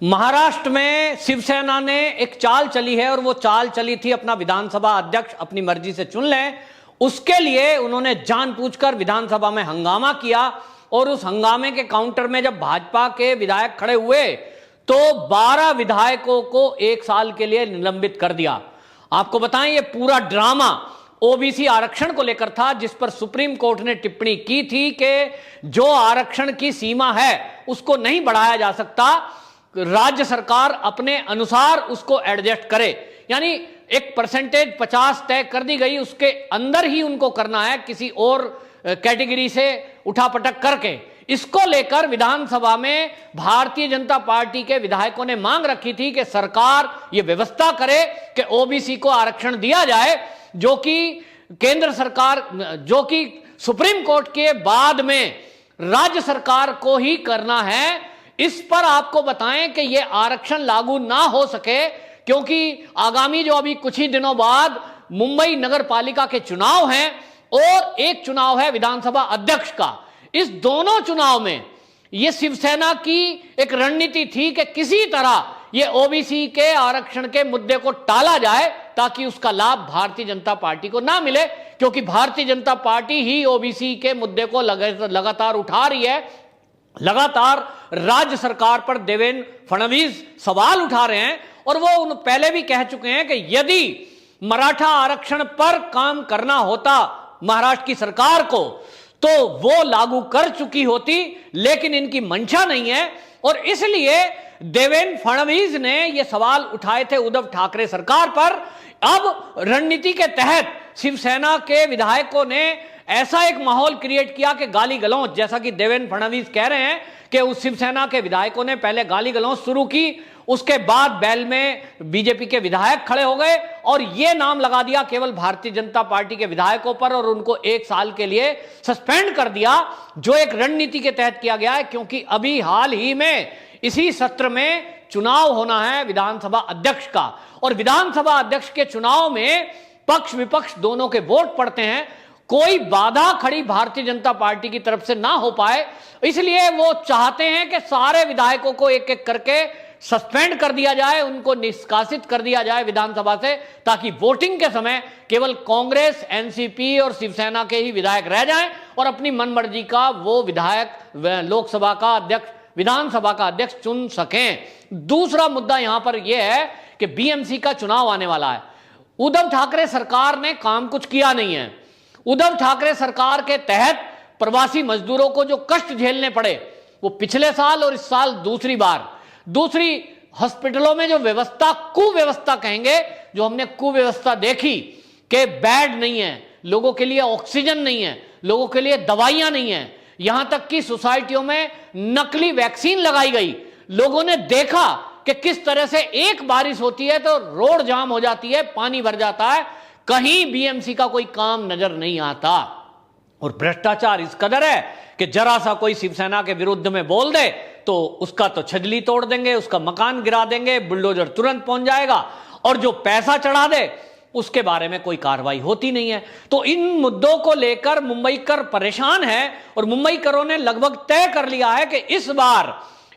महाराष्ट्र में शिवसेना ने एक चाल चली है और वो चाल चली थी अपना विधानसभा अध्यक्ष अपनी मर्जी से चुन लें। उसके लिए उन्होंने जानबूझकर विधानसभा में हंगामा किया और उस हंगामे के काउंटर में जब भाजपा के विधायक खड़े हुए तो 12 विधायकों को 1 साल के लिए निलंबित कर दिया। आपको बताएं, ये पूरा ड्रामा ओबीसी आरक्षण को लेकर था, जिस पर सुप्रीम कोर्ट ने टिप्पणी की थी कि जो आरक्षण की सीमा है उसको नहीं बढ़ाया जा सकता, राज्य सरकार अपने अनुसार उसको एडजस्ट करे। यानी एक परसेंटेज 50 तय कर दी गई, उसके अंदर ही उनको करना है, किसी और कैटेगरी से उठापटक करके। इसको लेकर विधानसभा में भारतीय जनता पार्टी के विधायकों ने मांग रखी थी कि सरकार ये व्यवस्था करे कि ओबीसी को आरक्षण दिया जाए, जो कि केंद्र सरकार, जो कि सुप्रीम कोर्ट के बाद में राज्य सरकार को ही करना है। इस पर आपको बताएं कि यह आरक्षण लागू ना हो सके, क्योंकि आगामी जो अभी कुछ ही दिनों बाद मुंबई नगर पालिका के चुनाव हैं और एक चुनाव है विधानसभा अध्यक्ष का। इस दोनों चुनाव में यह शिवसेना की एक रणनीति थी कि किसी तरह यह ओबीसी के आरक्षण के मुद्दे को टाला जाए ताकि उसका लाभ भारतीय जनता पार्टी को ना मिले, क्योंकि भारतीय जनता पार्टी ही ओबीसी के मुद्दे को लगातार उठा रही है। लगातार राज्य सरकार पर देवेंद्र फडणवीस सवाल उठा रहे हैं और वो पहले भी कह चुके हैं कि यदि मराठा आरक्षण पर काम करना होता महाराष्ट्र की सरकार को तो वो लागू कर चुकी होती, लेकिन इनकी मंशा नहीं है। और इसलिए देवेंद्र फडणवीस ने ये सवाल उठाए थे उद्धव ठाकरे सरकार पर। अब रणनीति के तहत शिवसेना के विधायकों ने ऐसा एक माहौल क्रिएट किया कि गाली गलौज, जैसा कि देवेंद्र फडणवीस कह रहे हैं कि उस शिवसेना के विधायकों ने पहले गाली गलौज शुरू की, उसके बाद बैल में बीजेपी के विधायक खड़े हो गए और यह नाम लगा दिया केवल भारतीय जनता पार्टी के विधायकों पर और उनको 1 साल के लिए सस्पेंड कर दिया, जो एक रणनीति के तहत किया गया है। क्योंकि अभी हाल ही में इसी सत्र में चुनाव होना है विधानसभा अध्यक्ष का, और विधानसभा अध्यक्ष के चुनाव में पक्ष विपक्ष दोनों के वोट पड़ते हैं। कोई बाधा खड़ी भारतीय जनता पार्टी की तरफ से ना हो पाए, इसलिए वो चाहते हैं कि सारे विधायकों को एक एक करके सस्पेंड कर दिया जाए, उनको निष्कासित कर दिया जाए विधानसभा से, ताकि वोटिंग के समय केवल कांग्रेस, एनसीपी और शिवसेना के ही विधायक रह जाएं और अपनी मनमर्जी का वो विधायक लोकसभा का अध्यक्ष, विधानसभा का अध्यक्ष चुन सकें। दूसरा मुद्दा यहां पर यह है कि बीएमसी का चुनाव आने वाला है। उद्धव ठाकरे सरकार ने काम कुछ किया नहीं है। उद्धव ठाकरे सरकार के तहत प्रवासी मजदूरों को जो कष्ट झेलने पड़े, वो पिछले साल और इस साल दूसरी हॉस्पिटलों में जो व्यवस्था, कुव्यवस्था कहेंगे, जो हमने कुव्यवस्था देखी कि बेड नहीं है, लोगों के लिए ऑक्सीजन नहीं है, लोगों के लिए दवाइयां नहीं है, यहां तक कि सोसाइटियों में नकली वैक्सीन लगाई गई। लोगों ने देखा कि किस तरह से एक बारिश होती है तो रोड जाम हो जाती है, पानी भर जाता है, कहीं बीएमसी का कोई काम नजर नहीं आता। और भ्रष्टाचार इस कदर है कि जरा सा कोई शिवसेना के विरुद्ध में बोल दे तो उसका तो छजली तोड़ देंगे, उसका मकान गिरा देंगे, बुलडोजर तुरंत पहुंच जाएगा, और जो पैसा चढ़ा दे उसके बारे में कोई कार्रवाई होती नहीं है। तो इन मुद्दों को लेकर मुंबईकर परेशान है और मुंबईकरों ने लगभग तय कर लिया है कि इस बार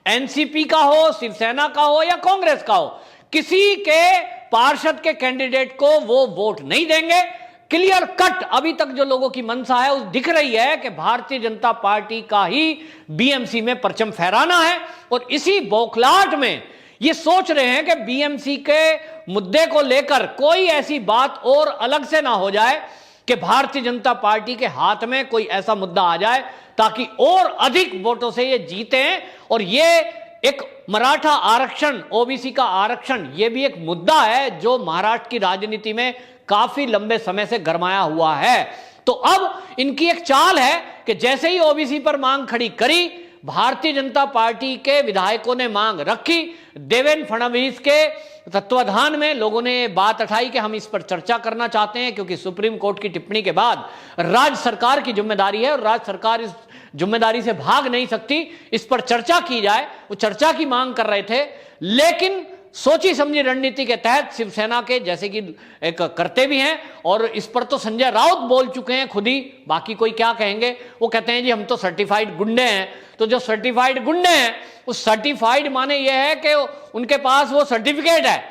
एनसीपी का हो, शिवसेना का हो या कांग्रेस का हो, किसी के पार्षद के कैंडिडेट को वो वोट नहीं देंगे। क्लियर कट अभी तक जो लोगों की मंशा है उस दिख रही है कि भारतीय जनता पार्टी का ही बीएमसी में परचम फहराना है, और इसी बौखलाहट में ये सोच रहे हैं कि बीएमसी के मुद्दे को लेकर कोई ऐसी बात और अलग से ना हो जाए कि भारतीय जनता पार्टी के हाथ में कोई ऐसा मुद्दा आ जाए ताकि और अधिक वोटों से ये जीते। और ये एक मराठा आरक्षण, ओबीसी का आरक्षण, ये भी एक मुद्दा है जो महाराष्ट्र की राजनीति में काफी लंबे समय से गरमाया हुआ है। तो अब इनकी एक चाल है कि जैसे ही ओबीसी पर मांग खड़ी करी, भारतीय जनता पार्टी के विधायकों ने मांग रखी, देवेंद्र फडणवीस के तत्वाधान में लोगों ने बात उठाई कि हम इस पर चर्चा करना चाहते हैं, क्योंकि सुप्रीम कोर्ट की टिप्पणी के बाद राज्य सरकार की जिम्मेदारी है और राज्य सरकार इस जिम्मेदारी से भाग नहीं सकती, इस पर चर्चा की जाए। वो चर्चा की मांग कर रहे थे, लेकिन सोची समझी रणनीति के तहत शिवसेना के जैसे कि एक करते भी हैं, और इस पर तो संजय राउत बोल चुके हैं खुद ही, बाकी कोई क्या कहेंगे। वो कहते हैं जी हम तो सर्टिफाइड गुंडे हैं। तो जो सर्टिफाइड गुंडे हैं, उस सर्टिफाइड माने यह है कि उनके पास वो सर्टिफिकेट है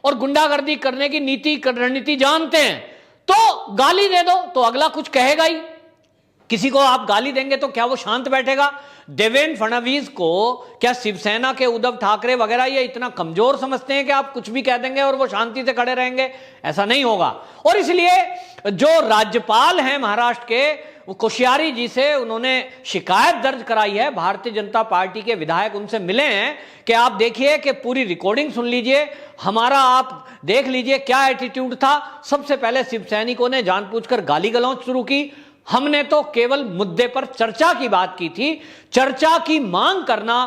और गुंडागर्दी करने की नीति रणनीति जानते हैं, तो गाली दे दो तो अगला कुछ कहेगा ही। किसी को आप गाली देंगे तो क्या वो शांत बैठेगा? देवेंद्र फडणवीस को क्या शिवसेना के उद्धव ठाकरे वगैरह ये इतना कमजोर समझते हैं कि आप कुछ भी कह देंगे और वो शांति से खड़े रहेंगे? ऐसा नहीं होगा। और इसलिए जो राज्यपाल हैं महाराष्ट्र के, कोश्यारी जी से उन्होंने शिकायत दर्ज कराई है। भारतीय जनता पार्टी के विधायक उनसे मिले हैं कि आप देखिए कि पूरी रिकॉर्डिंग सुन लीजिए, हमारा आप देख लीजिए क्या एटीट्यूड था। सबसे पहले शिव सैनिकों ने जानबूझकर गाली गलौज शुरू की। हमने तो केवल मुद्दे पर चर्चा की बात की थी। चर्चा की मांग करना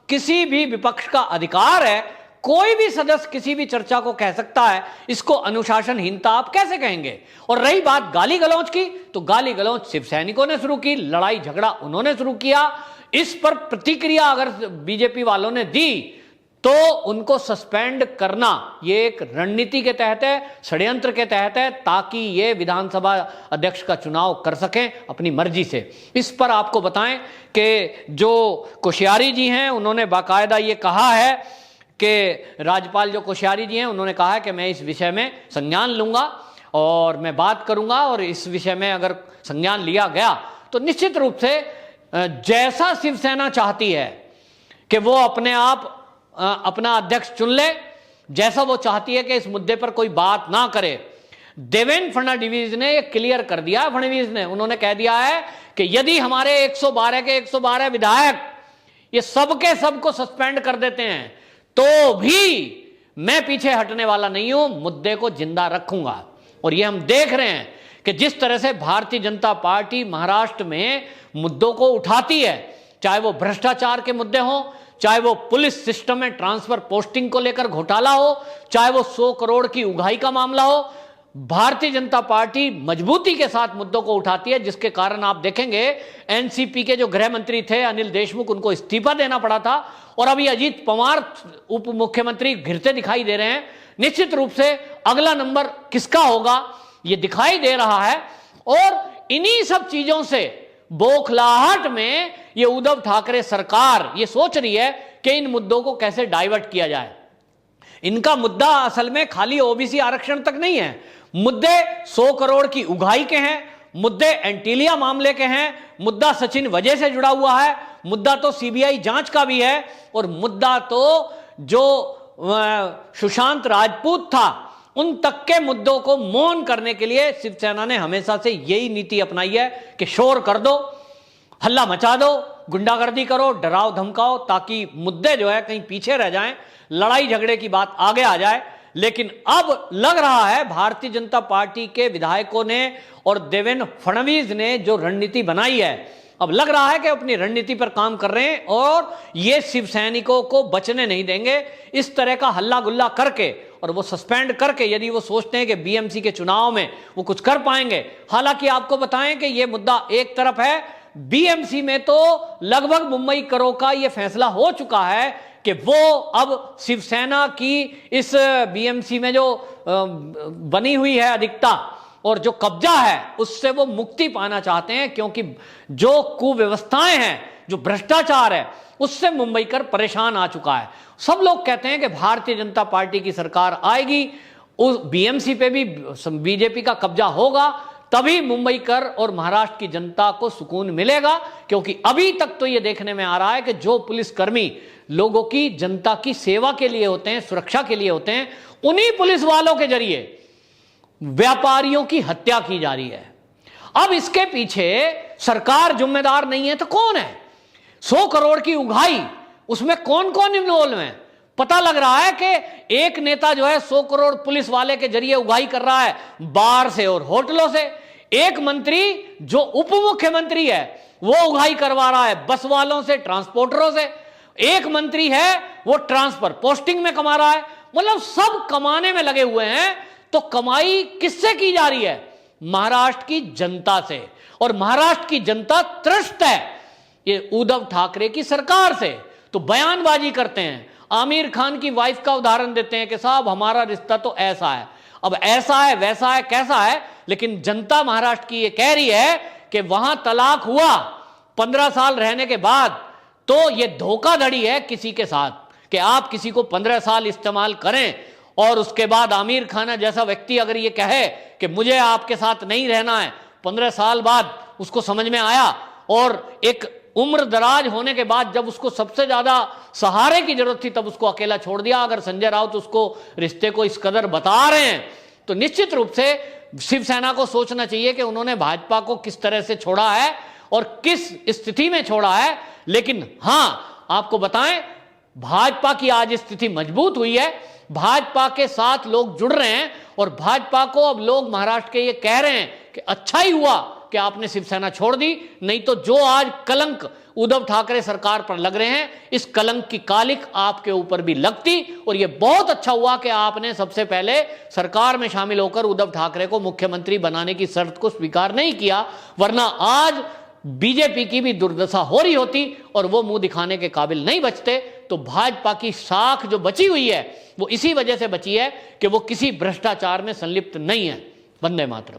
किसी भी विपक्ष का अधिकार है। कोई भी सदस्य किसी भी चर्चा को कह सकता है, इसको अनुशासनहीनता आप कैसे कहेंगे? और रही बात गाली गलौज की, तो गाली गलौज शिव सैनिकों ने शुरू की, लड़ाई झगड़ा उन्होंने शुरू किया। इस पर प्रतिक्रिया अगर बीजेपी वालों ने दी तो उनको सस्पेंड करना ये एक रणनीति के तहत है, षड्यंत्र के तहत है, ताकि ये विधानसभा अध्यक्ष का चुनाव कर सकें अपनी मर्जी से। इस पर आपको बताएं कि जो कोश्यारी जी हैं उन्होंने बाकायदा ये कहा है कि राज्यपाल जो कोश्यारी जी हैं उन्होंने कहा है कि मैं इस विषय में संज्ञान लूंगा और मैं बात करूंगा, और इस विषय में अगर संज्ञान लिया गया तो निश्चित रूप से जैसा शिवसेना चाहती है कि वो अपने आप अपना अध्यक्ष चुन ले, जैसा वो चाहती है कि इस मुद्दे पर कोई बात ना करे, देवेंद्र फडणवीस ने ये क्लियर कर दिया है। फडणवीस ने उन्होंने कह दिया है कि यदि हमारे 112 के 112 विधायक ये सबके सबको सस्पेंड कर देते हैं तो भी मैं पीछे हटने वाला नहीं हूं, मुद्दे को जिंदा रखूंगा। और ये हम देख रहे हैं कि जिस तरह से भारतीय जनता पार्टी महाराष्ट्र में मुद्दों को उठाती है, चाहे वो भ्रष्टाचार के मुद्दे हों, चाहे वो पुलिस सिस्टम में ट्रांसफर पोस्टिंग को लेकर घोटाला हो, चाहे वो 100 करोड़ की उगाही का मामला हो, भारतीय जनता पार्टी मजबूती के साथ मुद्दों को उठाती है, जिसके कारण आप देखेंगे एनसीपी के जो गृह मंत्री थे अनिल देशमुख, उनको इस्तीफा देना पड़ा था, और अभी अजीत पवार उप मुख्यमंत्री घिरते दिखाई दे रहे हैं। निश्चित रूप से अगला नंबर किसका होगा ये दिखाई दे रहा है। और इन्हीं सब चीजों से बौखलाहट में ये उद्धव ठाकरे सरकार ये सोच रही है कि इन मुद्दों को कैसे डाइवर्ट किया जाए। इनका मुद्दा असल में खाली ओबीसी आरक्षण तक नहीं है, मुद्दे 100 करोड़ की उगाही के हैं, मुद्दे एंटीलिया मामले के हैं, मुद्दा सचिन वजह से जुड़ा हुआ है, मुद्दा तो सीबीआई जांच का भी है, और मुद्दा तो जो सुशांत राजपूत था उन तक के मुद्दों को मौन करने के लिए शिवसेना ने हमेशा से यही नीति अपनाई है कि शोर कर दो, हल्ला मचा दो, गुंडागर्दी करो, डराओ धमकाओ, ताकि मुद्दे जो है कहीं पीछे रह जाएं, लड़ाई झगड़े की बात आगे आ जाए। लेकिन अब लग रहा है भारतीय जनता पार्टी के विधायकों ने और देवेंद्र फडणवीस ने जो रणनीति बनाई है, अब लग रहा है कि अपनी रणनीति पर काम कर रहे हैं और ये शिव सैनिकों को बचने नहीं देंगे। इस तरह का हल्ला गुल्ला करके और वो सस्पेंड करके, यदि वो सोचते हैं कि बीएमसी के चुनाव में वो कुछ कर पाएंगे। हालांकि आपको बताएं कि ये मुद्दा एक तरफ है, बीएमसी में तो लगभग मुंबई करो का ये फैसला हो चुका है कि वो अब शिवसेना की इस बीएमसी में जो बनी हुई है अधिकता और जो कब्जा है उससे वो मुक्ति पाना चाहते हैं, क्योंकि जो कुव्यवस्थाएं हैं, जो भ्रष्टाचार है, उससे मुंबईकर परेशान आ चुका है। सब लोग कहते हैं कि भारतीय जनता पार्टी की सरकार आएगी, उस बीएमसी पे भी बीजेपी का कब्जा होगा, तभी मुंबईकर और महाराष्ट्र की जनता को सुकून मिलेगा। क्योंकि अभी तक तो ये देखने में आ रहा है कि जो पुलिसकर्मी लोगों की, जनता की सेवा के लिए होते हैं, सुरक्षा के लिए होते हैं, उन्हीं पुलिस वालों के जरिए व्यापारियों की हत्या की जा रही है। अब इसके पीछे सरकार जिम्मेदार नहीं है तो कौन है? 100 करोड़ की उगाही, उसमें कौन कौन इन्वॉल्व है? पता लग रहा है कि एक नेता जो है 100 करोड़ पुलिस वाले के जरिए उगाही कर रहा है बार से और होटलों से। एक मंत्री जो उप मुख्यमंत्री है वो उगाही करवा रहा है बस वालों से, ट्रांसपोर्टरों से। एक मंत्री है वो ट्रांसफर पोस्टिंग में कमा रहा है। मतलब सब कमाने में लगे हुए हैं। तो कमाई किससे की जा रही है? महाराष्ट्र की जनता से। और महाराष्ट्र की जनता त्रस्त है ये उद्धव ठाकरे की सरकार से। तो बयानबाजी करते हैं, आमिर खान की वाइफ का उदाहरण देते हैं कि साहब हमारा रिश्ता तो ऐसा है। अब ऐसा है, वैसा है, कैसा है, लेकिन जनता महाराष्ट्र की ये कह रही है कि वहां तलाक हुआ 15 साल रहने के बाद, तो ये धोखाधड़ी है किसी के साथ कि आप किसी को 15 साल इस्तेमाल करें और उसके बाद आमिर खान जैसा व्यक्ति अगर ये कहे कि मुझे आपके साथ नहीं रहना है, 15 साल बाद उसको समझ में आया और एक उम्र दराज होने के बाद जब उसको सबसे ज्यादा सहारे की जरूरत थी तब उसको अकेला छोड़ दिया। अगर संजय राउत उसको रिश्ते को इस कदर बता रहे हैं तो निश्चित रूप से शिवसेना को सोचना चाहिए कि उन्होंने भाजपा को किस तरह से छोड़ा है और किस स्थिति में छोड़ा है। लेकिन हां, आपको बताएं, भाजपा की आज स्थिति मजबूत हुई है, भाजपा के साथ लोग जुड़ रहे हैं और भाजपा को अब लोग महाराष्ट्र के ये कह रहे हैं कि अच्छा ही हुआ कि आपने शिवसेना छोड़ दी, नहीं तो जो आज कलंक उद्धव ठाकरे सरकार पर लग रहे हैं, इस कलंक की कालिक आपके ऊपर भी लगती। और यह बहुत अच्छा हुआ कि आपने सबसे पहले सरकार में शामिल होकर उद्धव ठाकरे को मुख्यमंत्री बनाने की शर्त को स्वीकार नहीं किया, वरना आज बीजेपी की भी दुर्दशा हो रही होती और वो मुंह दिखाने के काबिल नहीं बचते। तो भाजपा की साख जो बची हुई है वो इसी वजह से बची है कि वो किसी भ्रष्टाचार में संलिप्त नहीं है। वंदे मातरम।